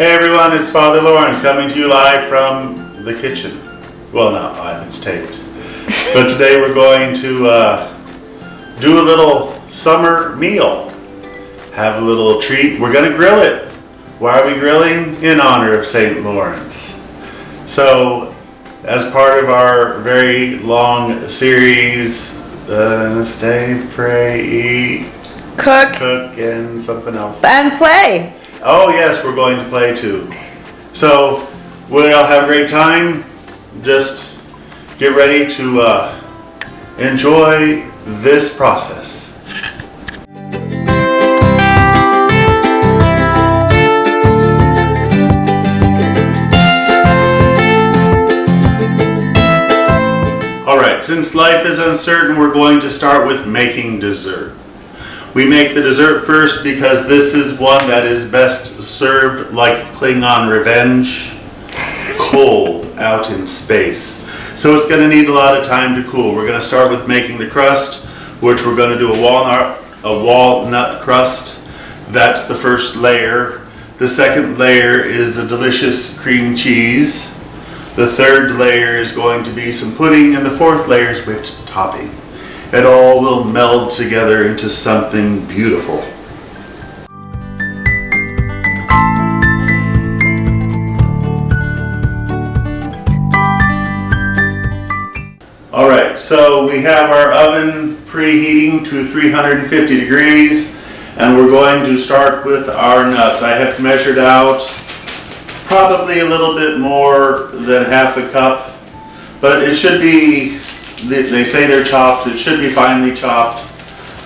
Hey everyone, it's Father Lawrence coming to you live from the kitchen. Well, not live, it's taped. But today we're going to do a little summer meal. Have a little treat. We're going to grill it. Why are we grilling? In honor of St. Lawrence. So, as part of our very long series, stay, pray, eat, cook, and something else. And play. Oh yes, we're going to play too. So we'll have a great time. Just get ready to enjoy this process. Alright, since life is uncertain, we're going to start with making dessert. We make the dessert first because this is one that is best served like Klingon revenge, cold out in space. So it's going to need a lot of time to cool. We're going to start with making the crust, which we're going to do a walnut crust. That's the first layer. The second layer is a delicious cream cheese. The third layer is going to be some pudding, and the fourth layer is whipped topping. It all will meld together into something beautiful. Alright, so we have our oven preheating to 350 degrees, and we're going to start with our nuts. I have measured out probably a little bit more than half a cup, but it should be, they say they're chopped, it should be finely chopped.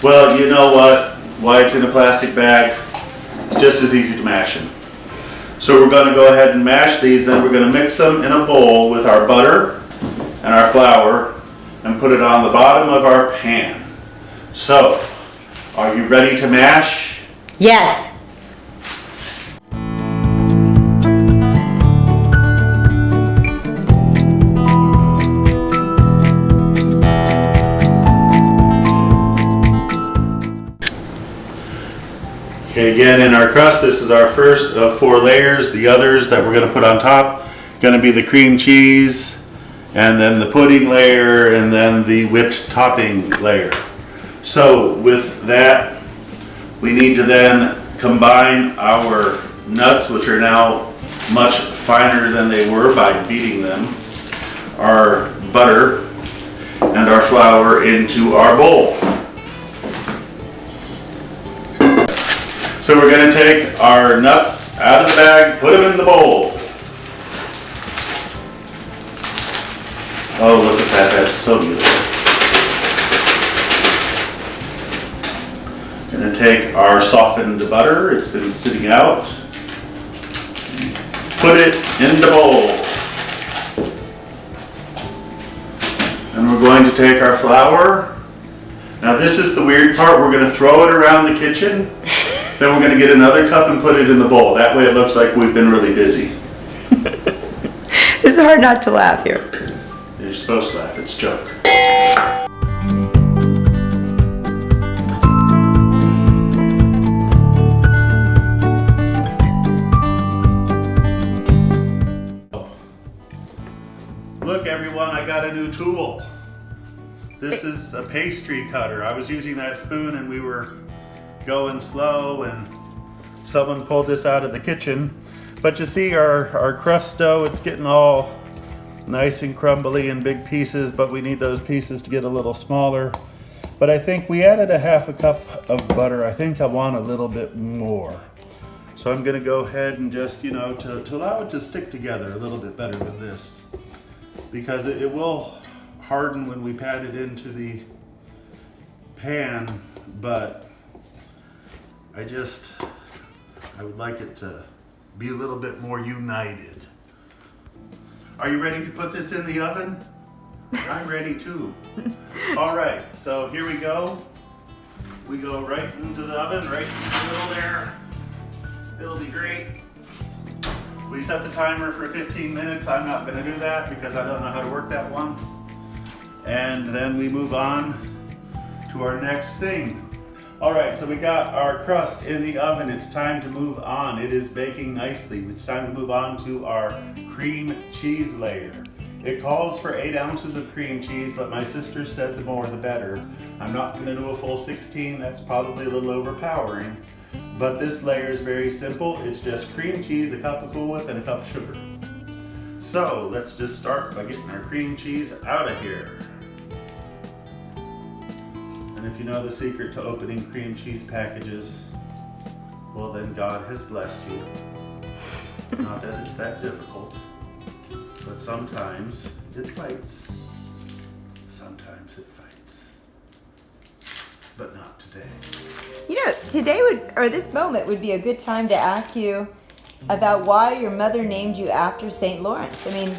Well, you know what? Why it's in a plastic bag, it's just as easy to mash them. So we're going to go ahead and mash these, then we're going to mix them in a bowl with our butter and our flour and put it on the bottom of our pan. So, are you ready to mash? Yes. Okay, again, in our crust, this is our first of 4 layers. The others that we're going to put on top, going to be the cream cheese, and then the pudding layer, and then the whipped topping layer. So with that, we need to then combine our nuts, which are now much finer than they were by beating them, our butter, and our flour into our bowl. So we're going to take our nuts out of the bag, put them in the bowl. Oh, look at that, that's so beautiful. Going to take our softened butter, it's been sitting out, put it in the bowl. And we're going to take our flour. Now this is the weird part, we're going to throw it around the kitchen. Then we're going to get another cup and put it in the bowl. That way it looks like we've been really busy. It's hard not to laugh here. You're supposed to laugh, it's a joke. Look everyone, I got a new tool. This is a pastry cutter. I was using that spoon and we were going slow and someone pulled this out of the kitchen. But you see our crust dough, it's getting all nice and crumbly in big pieces, but we need those pieces to get a little smaller. But I think we added a half a cup of butter. I think I want a little bit more. So I'm gonna go ahead and just, to allow it to stick together a little bit better than this. Because it will harden when we pat it into the pan, but I would like it to be a little bit more united. Are you ready to put this in the oven? I'm ready too. All right, so here we go. We go right into the oven, right in the middle there. It'll be great. We set the timer for 15 minutes. I'm not gonna do that because I don't know how to work that one. And then we move on to our next thing. All right, so we got our crust in the oven. It's time to move on. It is baking nicely. It's time to move on to our cream cheese layer. It calls for 8 ounces of cream cheese, but my sister said the more the better. I'm not gonna do a full 16, that's probably a little overpowering. But this layer is very simple. It's just cream cheese, a cup of Cool Whip, and a cup of sugar. So let's just start by getting our cream cheese out of here. And if you know the secret to opening cream cheese packages, well then God has blessed you. Not that it's that difficult, but sometimes it fights. Sometimes it fights. But not today. You know, today this moment would be a good time to ask you about why your mother named you after St. Lawrence. I mean,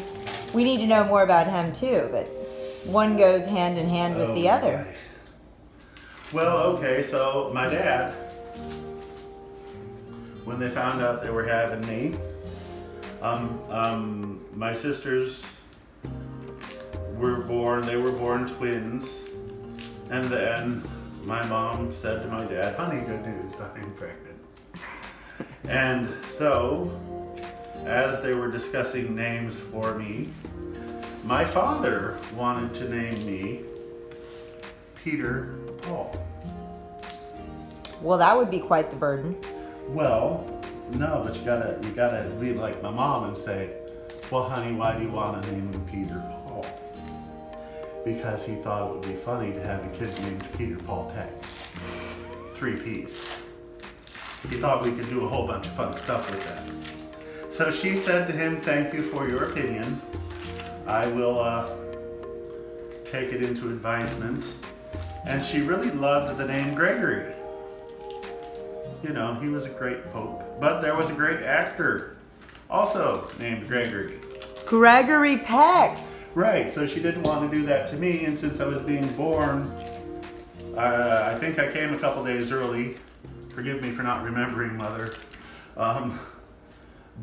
we need to know more about him too, but one goes hand in hand with the other. My. Well, okay, so my dad, when they found out they were having me, my sisters were born twins, and then my mom said to my dad, honey, good news, I'm pregnant. And so, as they were discussing names for me, my father wanted to name me Peter Paul. Well, that would be quite the burden. Well, no, but you gotta be like my mom and say, well, honey, why do you want to name him Peter Paul? Because he thought it would be funny to have a kid named Peter Paul Peck. 3 P's. He thought we could do a whole bunch of fun stuff with that. So she said to him, thank you for your opinion. I will take it into advisement. And she really loved the name Gregory. You know, he was a great pope. But there was a great actor also named Gregory. Gregory Peck. Right, so she didn't want to do that to me, and since I was being born, I think I came a couple days early. Forgive me for not remembering, Mother.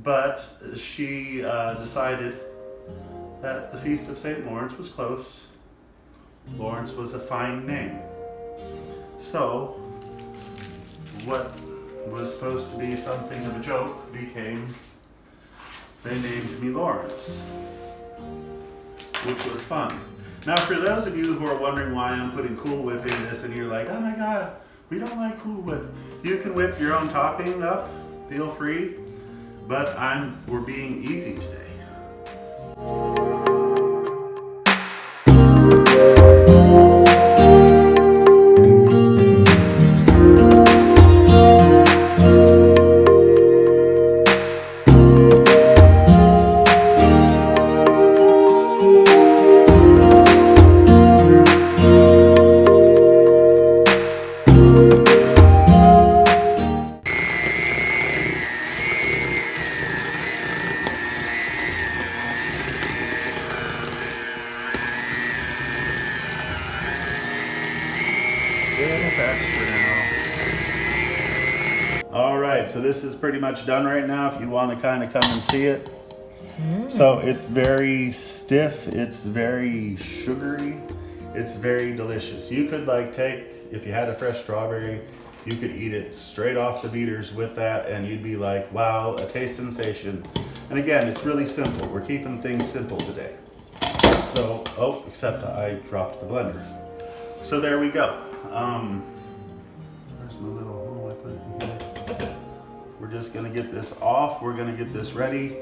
But she decided that the Feast of St. Lawrence was close. Lawrence was a fine name. So, what was supposed to be something of a joke became, they named me Lawrence, which was fun. Now, for those of you who are wondering why I'm putting Cool Whip in this, and you're like, oh my God, we don't like Cool Whip. You can whip your own topping up, feel free, but we're being easy today. All right, so this is pretty much done right now if you want to kind of come and see it. So it's very stiff, it's very sugary, it's very delicious. You could if you had a fresh strawberry, you could eat it straight off the beaters with that and you'd be like, wow, a taste sensation. And again, it's really simple. We're keeping things simple today. So, except I dropped the blender. So there we go. Where's my little, I put it in here. We're just gonna get this off. We're gonna get this ready.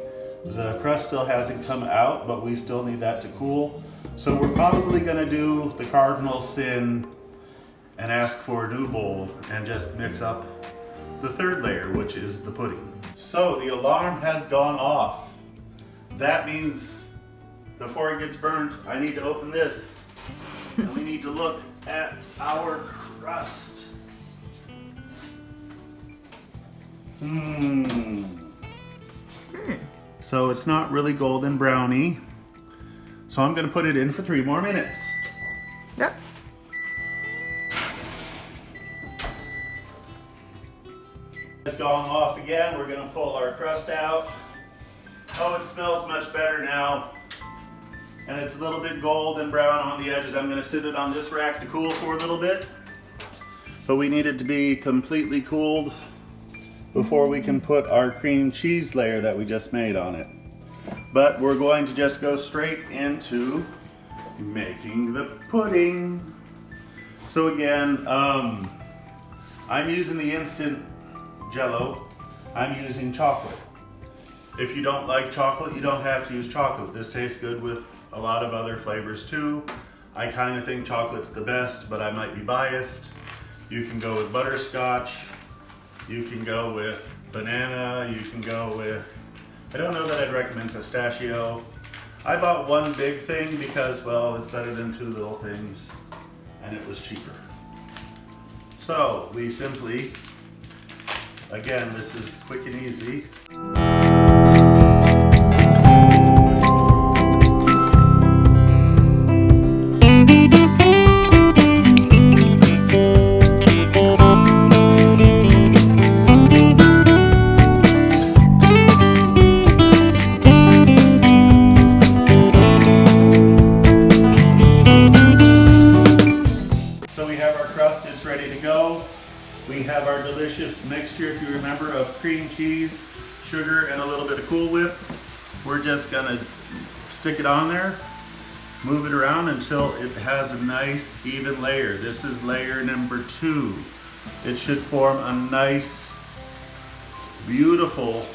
The crust still hasn't come out, but we still need that to cool. So we're probably gonna do the cardinal sin and ask for a new bowl and just mix up the third layer, which is the pudding. So the alarm has gone off. That means before it gets burnt, I need to open this and we need to look at our crust. So it's not really golden brownie. So I'm gonna put it in for 3 more minutes. Yep. It's gone off again. We're gonna pull our crust out. Oh, it smells much better now. And it's a little bit golden brown on the edges. I'm gonna sit it on this rack to cool for a little bit. but we need it to be completely cooled before we can put our cream cheese layer that we just made on it. But we're going to just go straight into making the pudding. So again, I'm using the instant Jell-O. I'm using chocolate. If you don't like chocolate, you don't have to use chocolate. This tastes good with a lot of other flavors too. I kind of think chocolate's the best, but I might be biased. You can go with butterscotch. You can go with banana. You can go with, I don't know that I'd recommend pistachio. I bought one big thing because, well, it's better than two little things, and it was cheaper. So we simply, again, this is quick and easy. We have our delicious mixture, if you remember, of cream cheese, sugar, and a little bit of Cool Whip. We're just gonna stick it on there, move it around until it has a nice even layer. This is layer number 2. It should form a nice, beautiful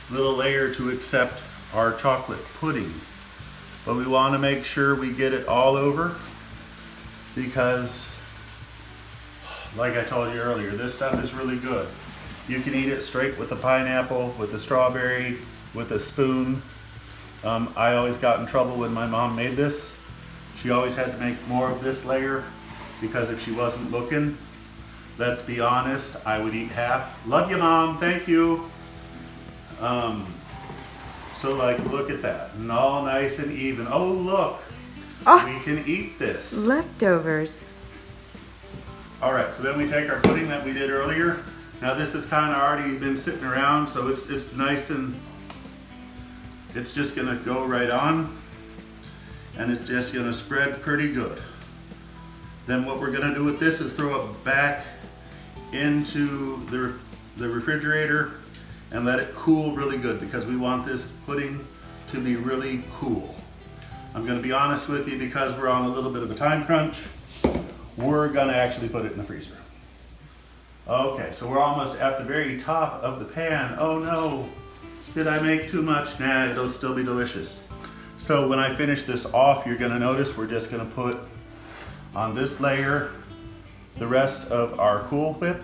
little layer to accept our chocolate pudding. But we want to make sure we get it all over because, like I told you earlier, this stuff is really good. You can eat it straight with the pineapple, with the strawberry, with a spoon. I always got in trouble when my mom made this. She always had to make more of this layer because if she wasn't looking, let's be honest, I would eat half. Love you, Mom, thank you. So like, look at that, and all nice and even. Oh look, we can eat this. Leftovers. All right, so then we take our pudding that we did earlier. Now this has kind of already been sitting around, so it's nice and it's just gonna go right on, and it's just gonna spread pretty good. Then what we're gonna do with this is throw it back into the refrigerator and let it cool really good because we want this pudding to be really cool. I'm gonna be honest with you, because we're on a little bit of a time crunch, we're gonna actually put it in the freezer. Okay, so we're almost at the very top of the pan. Oh no, did I make too much? Nah, it'll still be delicious. So when I finish this off, you're gonna notice we're just gonna put on this layer the rest of our Cool Whip,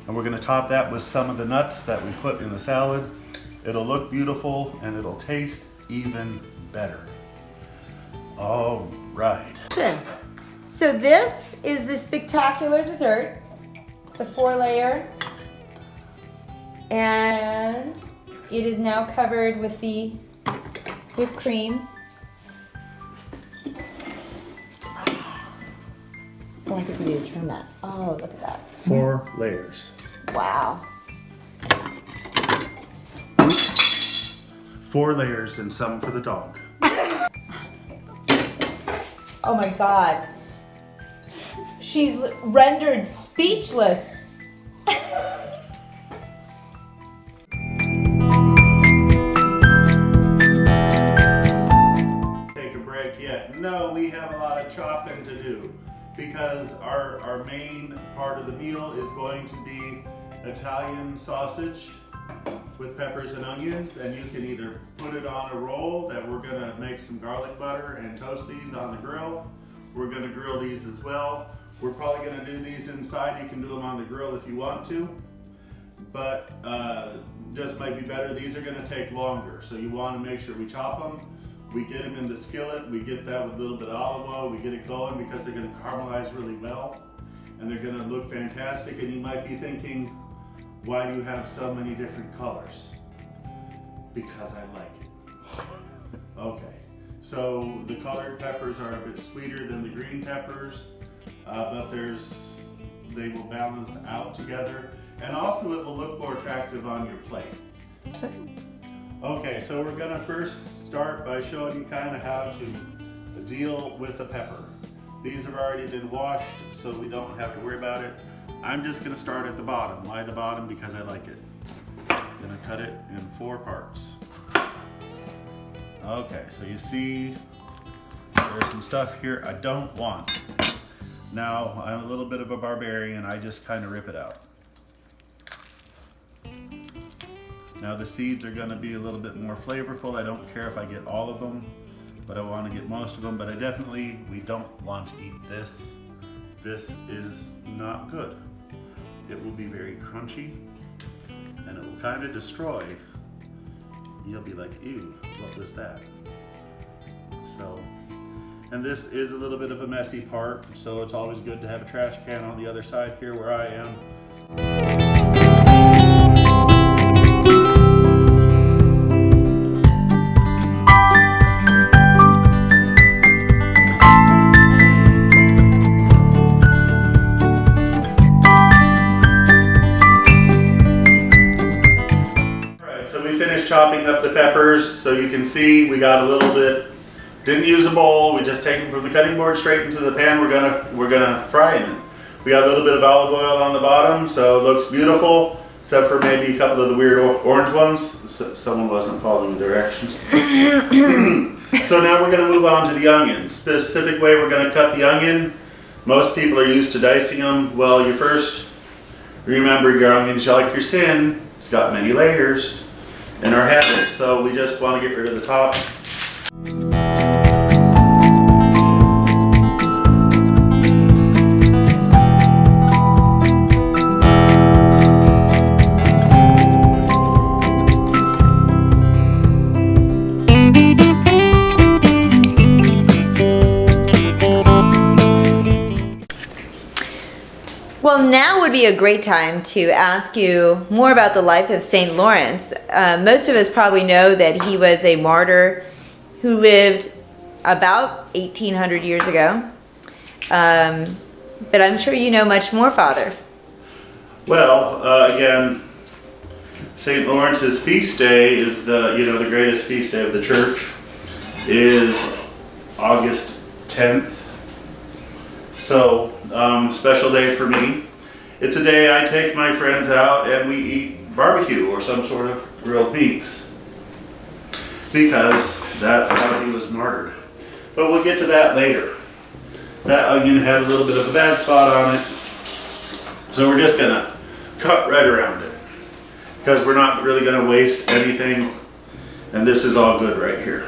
and we're gonna top that with some of the nuts that we put in the salad. It'll look beautiful and it'll taste even better. All right. So this is the spectacular dessert, the 4-layer, and it is now covered with the whipped cream. Oh, I think we need to turn that. Oh, look at that. 4 layers. Wow. 4 layers and some for the dog. Oh my God. She's rendered speechless. Take a break yet? No, we have a lot of chopping to do because our main part of the meal is going to be Italian sausage with peppers and onions, and you can either put it on a roll that we're gonna make some garlic butter and toast these on the grill. We're gonna grill these as well. We're probably gonna do these inside. You can do them on the grill if you want to, but just might be better. These are gonna take longer, so you wanna make sure we chop them. We get them in the skillet. We get that with a little bit of olive oil. We get it going because they're gonna caramelize really well, and they're gonna look fantastic. And you might be thinking, why do you have so many different colors? Because I like it. Okay, so the colored peppers are a bit sweeter than the green peppers, but they will balance out together, and also it will look more attractive on your plate. Okay, so we're gonna first start by showing you kind of how to deal with the pepper. These have already been washed, so we don't have to worry about it. I'm just gonna start at the bottom. Why the bottom? Because I like it. I'm gonna cut it in 4 parts. Okay, so you see there's some stuff here I don't want. Now, I'm a little bit of a barbarian. I just kind of rip it out. Now the seeds are gonna be a little bit more flavorful. I don't care if I get all of them, but I want to get most of them. But we don't want to eat this. This is not good. It will be very crunchy, and it will kind of destroy. You'll be like, ew, what was that? So, and this is a little bit of a messy part, so it's always good to have a trash can on the other side here where I am. Chopping up the peppers, so you can see we got a little bit. Didn't use a bowl. We just take them from the cutting board straight into the pan. We're gonna fry them in. We got a little bit of olive oil on the bottom, so it looks beautiful, except for maybe a couple of the weird orange ones. Someone wasn't following the directions. So now we're gonna move on to the onion. Specific way we're gonna cut the onion. Most people are used to dicing them. Well, you first remember your onion's like your sin. It's got many layers in our habit, so we just want to get rid of the top. Well, now would be a great time to ask you more about the life of St. Lawrence. Most of us probably know that he was a martyr who lived about 1800 years ago. But I'm sure you know much more, Father. Well, again, St. Lawrence's feast day is the greatest feast day of the church is August 10th. So, special day for me. It's a day I take my friends out and we eat barbecue or some sort of grilled meats, because that's how he was martyred. But we'll get to that later. That onion had a little bit of a bad spot on it, so we're just gonna cut right around it, because we're not really gonna waste anything, and this is all good right here.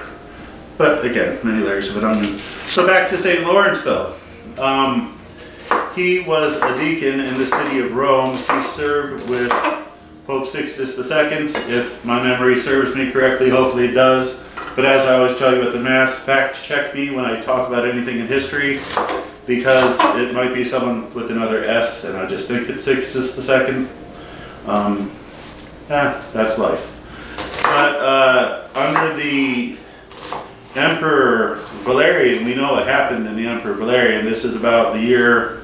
But again, many layers of an onion. So back to St. Lawrence though. He was a deacon in the city of Rome. He served with Pope Sixtus II, if my memory serves me correctly. Hopefully it does. But as I always tell you at the Mass, fact check me when I talk about anything in history, because it might be someone with another S, and I just think it's Sixtus II. That's life. But under the Emperor Valerian, we know what happened in the Emperor Valerian. This is about the year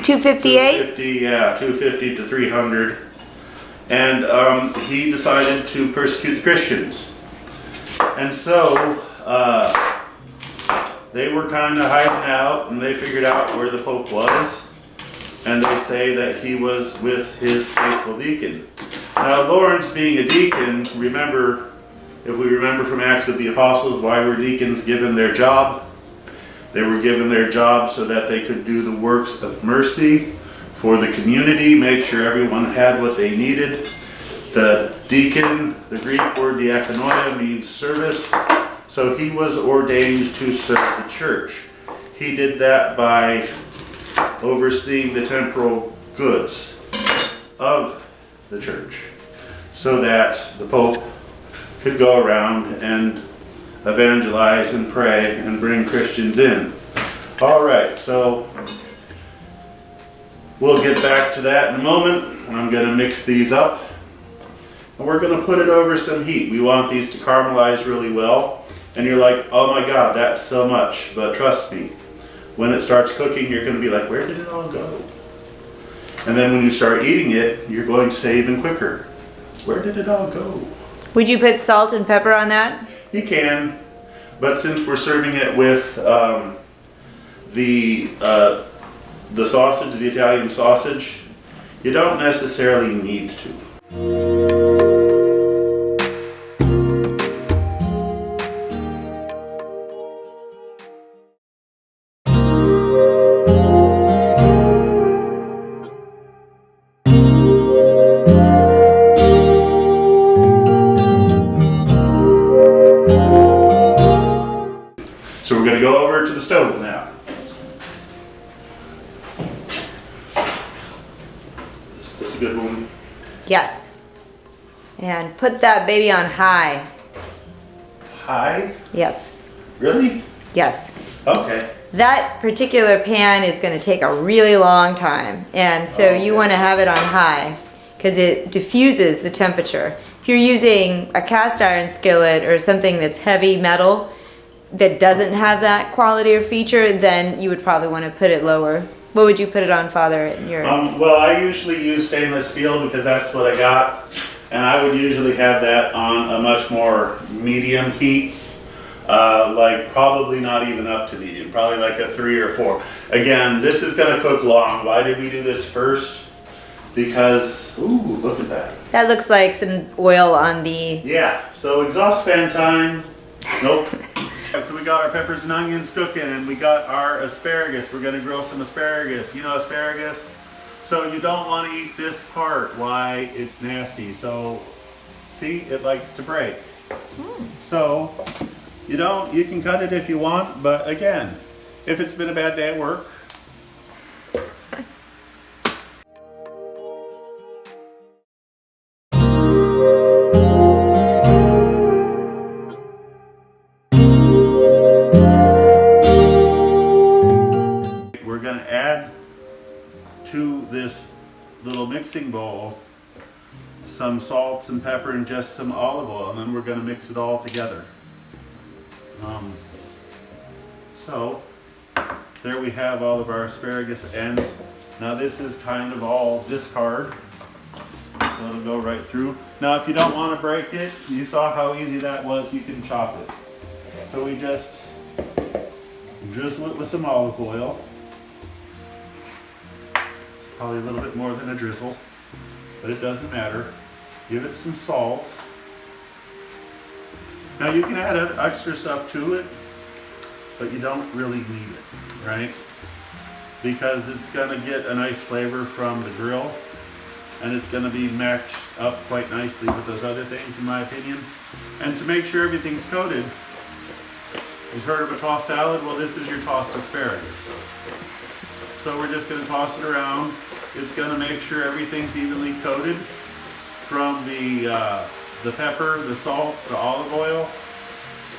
258? 250 to 300. And he decided to persecute the Christians. And so they were kind of hiding out, and they figured out where the Pope was. And they say that he was with his faithful deacon. Now, Lawrence being a deacon, if we remember from Acts of the Apostles, why were deacons given their job? They were given their job so that they could do the works of mercy for the community, make sure everyone had what they needed. The deacon, the Greek word diakonoia, means service. So he was ordained to serve the church. He did that by overseeing the temporal goods of the church, so that the Pope could go around and evangelize and pray and bring Christians in. All right, so we'll get back to that in a moment. I'm going to mix these up, and we're going to put it over some heat. We want these to caramelize really well, and you're like, oh my God, that's so much. But trust me, when it starts cooking, you're going to be like, where did it all go? And then when you start eating it, you're going to say even quicker, where did it all go? Would you put salt and pepper on that? You can, but since we're serving it with the sausage, the Italian sausage, you don't necessarily need to. So we're going to go over to the stove now. Is this a good one? Yes. And put that baby on high. High? Yes. Really? Yes. Okay. That particular pan is going to take a really long time, and so you want to have it on high because it diffuses the temperature. If you're using a cast iron skillet or something that's heavy metal that doesn't have that quality or feature, then you would probably want to put it lower. What would you put it on, Father? In your Well, I usually use stainless steel because that's what I got, and I would usually have that on a much more medium heat. Like probably not even up to medium, probably like a 3 or 4. Again, this is going to cook long. Why did we do this first? Because, ooh, look at that. That looks like some oil on the... Yeah, so exhaust fan time. Nope. So we got our peppers and onions cooking, and we got our asparagus. We're going to grill some asparagus. You know asparagus? So you don't want to eat this part. Why? It's nasty. So, see, it likes to break. So... you can cut it if you want, but again, if it's been a bad day at work. We're going to add to this little mixing bowl some salt, some pepper, and just some olive oil, and then we're going to mix it all together. So there we have all of our asparagus ends. Now this is kind of all discard, so it'll go right through. Now if you don't want to break it, you saw how easy that was, you can chop it. So we just drizzle it with some olive oil. It's probably a little bit more than a drizzle, but it doesn't matter. Give it some salt. Now you can add extra stuff to it, but you don't really need it, right? Because it's gonna get a nice flavor from the grill, and it's gonna be matched up quite nicely with those other things, in my opinion. And to make sure everything's coated, you've heard of a tossed salad? Well, this is your tossed asparagus. So we're just gonna toss it around. It's gonna make sure everything's evenly coated from the pepper, the salt, the olive oil,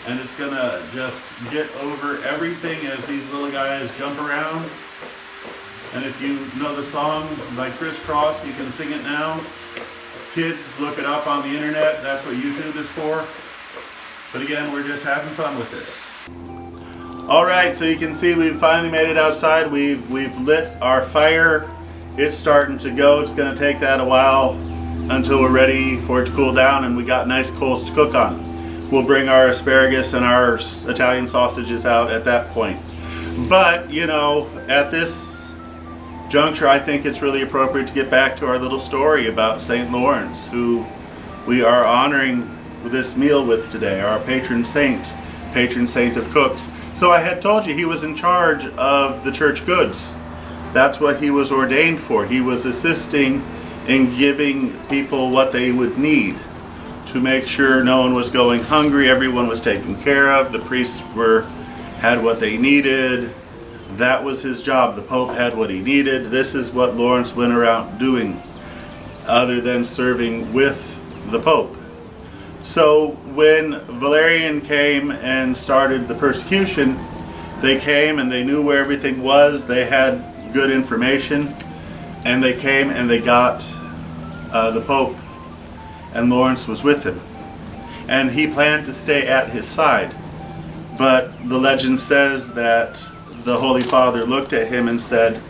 and it's gonna just get over everything as these little guys jump around. And if you know the song by Crisscross, you can sing it now. Kids, look it up on the internet. That's what YouTube is for. But again, we're just having fun with this. All right, so you can see we've finally made it outside. We've lit our fire. It's starting to go. It's gonna take that a while until we're ready for it to cool down, and we got nice coals to cook on. We'll bring our asparagus and our Italian sausages out at that point. But, you know, at this juncture, I think it's really appropriate to get back to our little story about St. Lawrence, who we are honoring this meal with today, our patron saint of cooks. So I had told you he was in charge of the church goods. That's what he was ordained for. He was assisting in giving people what they would need to make sure no one was going hungry, everyone was taken care of, the priests had what they needed. That was his job. The Pope had what he needed. This is what Lawrence went around doing, other than serving with the Pope. So when Valerian came and started the persecution, they came and they knew where everything was, they had good information, and they came and they got the Pope, and Lawrence was with him. And he planned to stay at his side. But the legend says that the Holy Father looked at him and said,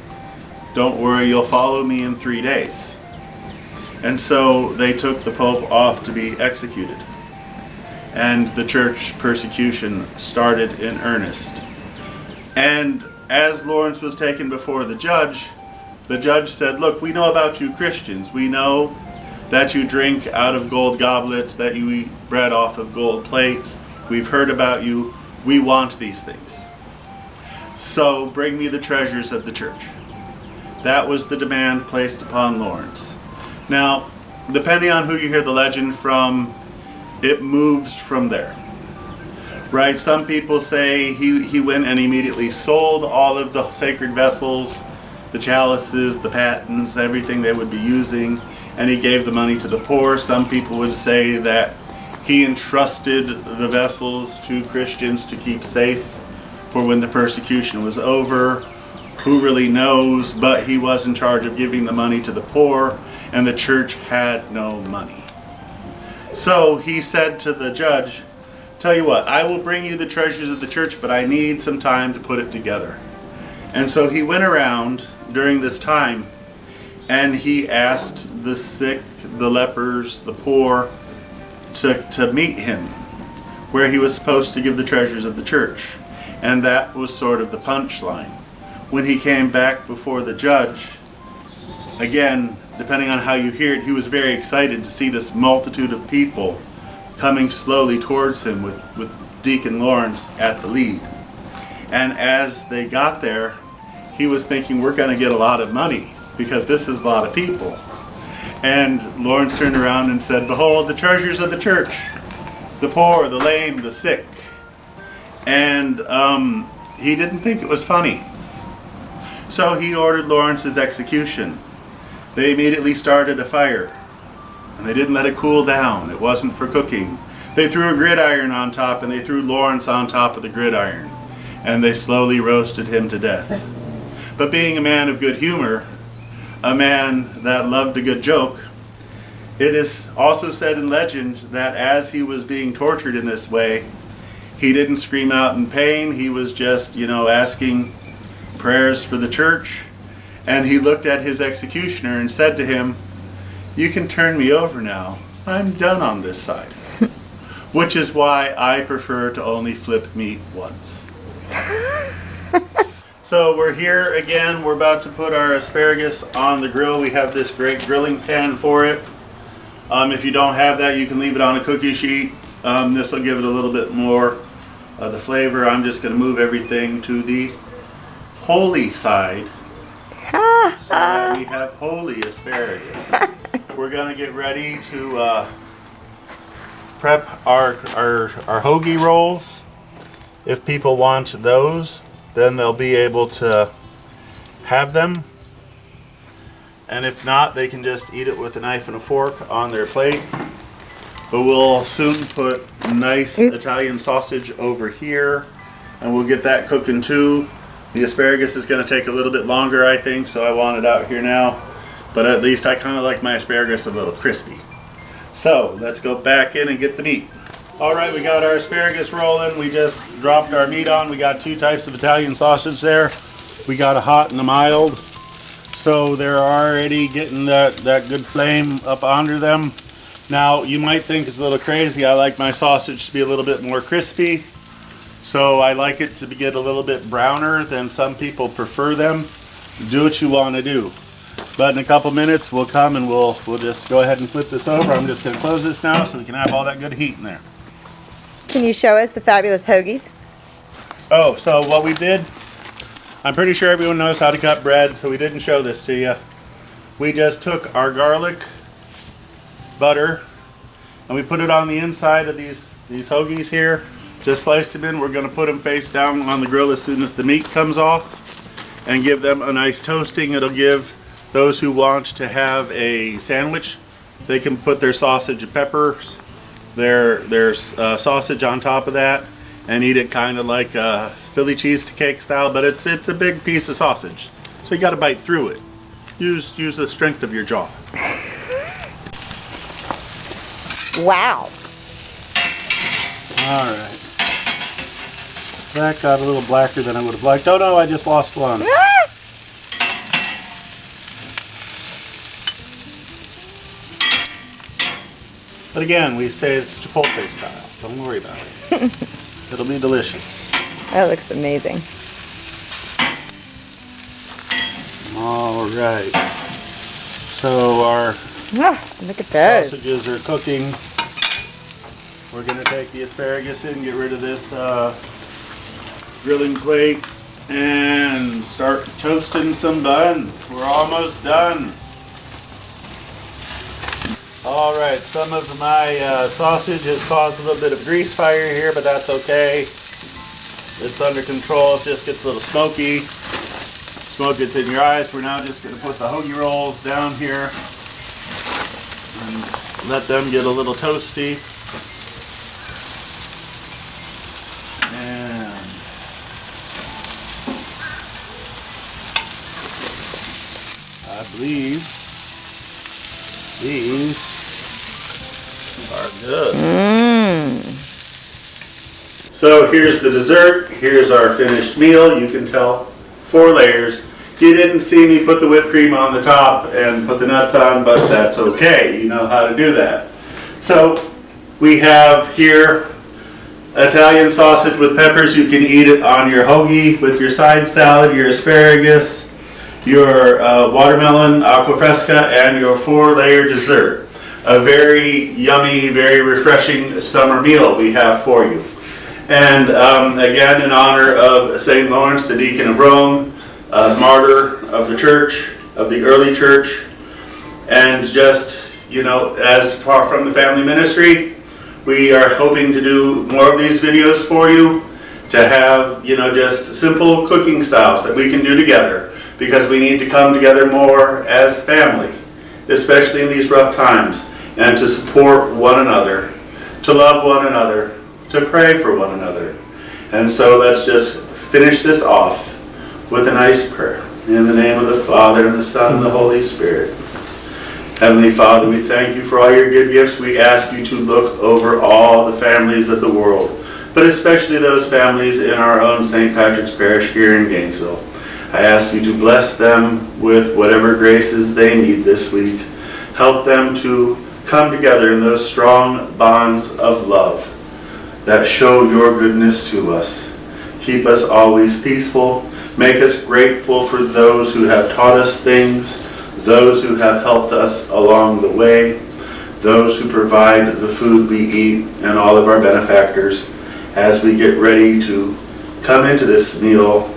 "Don't worry, you'll follow me in 3 days." And so they took the Pope off to be executed. And the church persecution started in earnest. And as Lawrence was taken before the judge said, look, we know about you Christians. We know that you drink out of gold goblets, that you eat bread off of gold plates. We've heard about you. We want these things. So bring me the treasures of the church. That was the demand placed upon Lawrence. Now, depending on who you hear the legend from, it moves from there. Right? Some people say he went and immediately sold all of the sacred vessels, the chalices, the patens, everything they would be using, and he gave the money to the poor. Some people would say that he entrusted the vessels to Christians to keep safe for when the persecution was over. Who really knows? But he was in charge of giving the money to the poor, and the church had no money. So he said to the judge, tell you what, I will bring you the treasures of the church, but I need some time to put it together. And so he went around during this time, and he asked the sick, the lepers, the poor, to meet him where he was supposed to give the treasures of the church. And that was sort of the punchline. When he came back before the judge, again, depending on how you hear it, he was very excited to see this multitude of people coming slowly towards him with Deacon Lawrence at the lead. And as they got there, he was thinking, we're going to get a lot of money because this is a lot of people. And Lawrence turned around and said, behold, the treasures of the church, the poor, the lame, the sick. And he didn't think it was funny. So he ordered Lawrence's execution. They immediately started a fire, and they didn't let it cool down. It wasn't for cooking. They threw a gridiron on top, and they threw Lawrence on top of the gridiron, and they slowly roasted him to death. But being a man of good humor, a man that loved a good joke, it is also said in legend that as he was being tortured in this way, he didn't scream out in pain. He was just, asking prayers for the church. And he looked at his executioner and said to him, you can turn me over now. I'm done on this side. Which is why I prefer to only flip meat once. So we're here again. We're about to put our asparagus on the grill. We have this great grilling pan for it. If you don't have that, you can leave it on a cookie sheet. This will give it a little bit more of the flavor. I'm just going to move everything to the holy side so that we have holy asparagus. We're going to get ready to prep our hoagie rolls. If people want those, then they'll be able to have them. And if not, they can just eat it with a knife and a fork on their plate. But we'll soon put nice Italian sausage over here, and we'll get that cooking too. The asparagus is going to take a little bit longer, I think, so I want it out here now. But at least I kind of like my asparagus a little crispy. So let's go back in and get the meat. All right, we got our asparagus rolling. We just dropped our meat on. We got two types of Italian sausage there. We got a hot and a mild. So they're already getting that good flame up under them. Now, you might think it's a little crazy. I like my sausage to be a little bit more crispy. So I like it to get a little bit browner than some people prefer them. Do what you want to do. But in a couple minutes, we'll come and we'll just go ahead and flip this over. I'm just going to close this now so we can have all that good heat in there. Can you show us the fabulous hoagies? Oh, so what we did, I'm pretty sure everyone knows how to cut bread, so we didn't show this to you. We just took our garlic butter and we put it on the inside of these hoagies here. Just sliced them in. We're going to put them face down on the grill as soon as the meat comes off and give them a nice toasting. It'll give those who want to have a sandwich, they can put their sausage and peppers, their sausage on top of that, and eat it kind of like a Philly cheesecake style. But it's a big piece of sausage, so you got to bite through it. Use the strength of your jaw. Wow. All right. That got a little blacker than I would have liked. Oh no, I just lost one. But again, we say it's Chipotle style. Don't worry about it. It'll be delicious. That looks amazing. All right. So our Look at those. sausages are cooking. We're going to take the asparagus in, get rid of this grilling plate, and start toasting some buns. We're almost done. All right, some of my sausage has caused a little bit of grease fire here, but that's okay. It's under control. It just gets a little smoky. Smoke gets in your eyes. We're now just going to put the hoagie rolls down here and let them get a little toasty. And I believe these are good. So here's the dessert. Here's our finished meal. You can tell 4 layers. You didn't see me put the whipped cream on the top and put the nuts on, but that's okay. You know how to do that. So we have here Italian sausage with peppers. You can eat it on your hoagie with your side salad, your asparagus, your watermelon aqua fresca, and your 4-layer dessert. A very yummy, very refreshing summer meal we have for you. And again, in honor of St. Lawrence, the Deacon of Rome, martyr of the church, of the early church, and just, you know, as far from the family ministry, we are hoping to do more of these videos for you, to have, you know, just simple cooking styles that we can do together, because we need to come together more as family, especially in these rough times, and to support one another, to love one another, to pray for one another. And so let's just finish this off with a nice prayer. In the name of the Father, and the Son, and the Holy Spirit. Heavenly Father, we thank you for all your good gifts. We ask you to look over all the families of the world, but especially those families in our own St. Patrick's Parish here in Gainesville. I ask you to bless them with whatever graces they need this week. Help them to come together in those strong bonds of love that show your goodness to us. Keep us always peaceful. Make us grateful for those who have taught us things, those who have helped us along the way, those who provide the food we eat, and all of our benefactors as we get ready to come into this meal.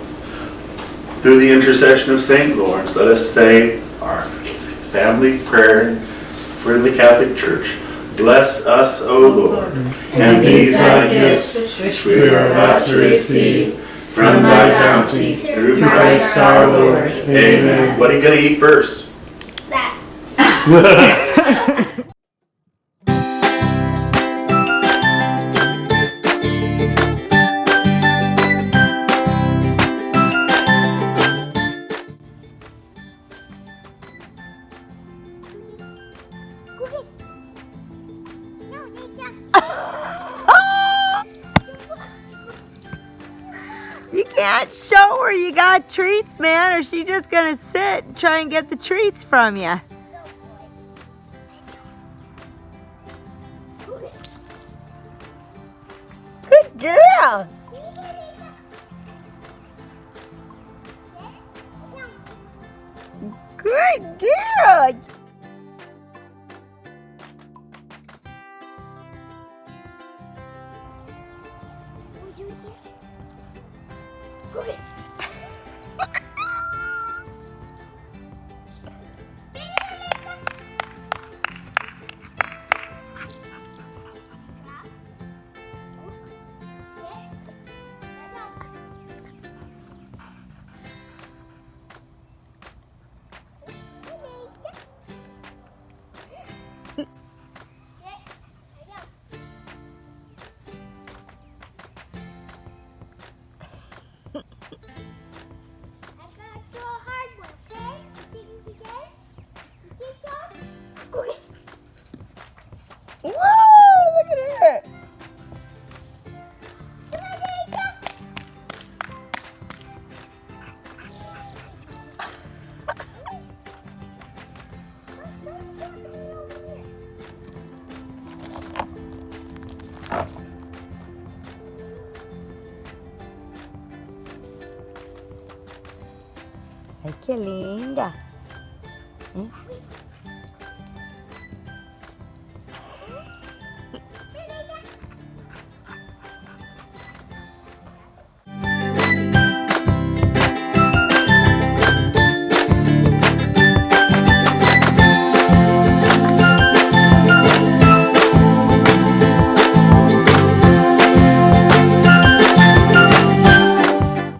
Through the intercession of St. Lawrence, let us say our family prayer for the Catholic Church. Bless us, O Lord, and these thy gifts which we are about to receive from thy bounty through Christ our Lord. Amen. What are you going to eat first? That. You can't show her you got treats, man, or she's just gonna sit and try and get the treats from you. Good girl. Good girl. Ay, qué linda. ¿Eh?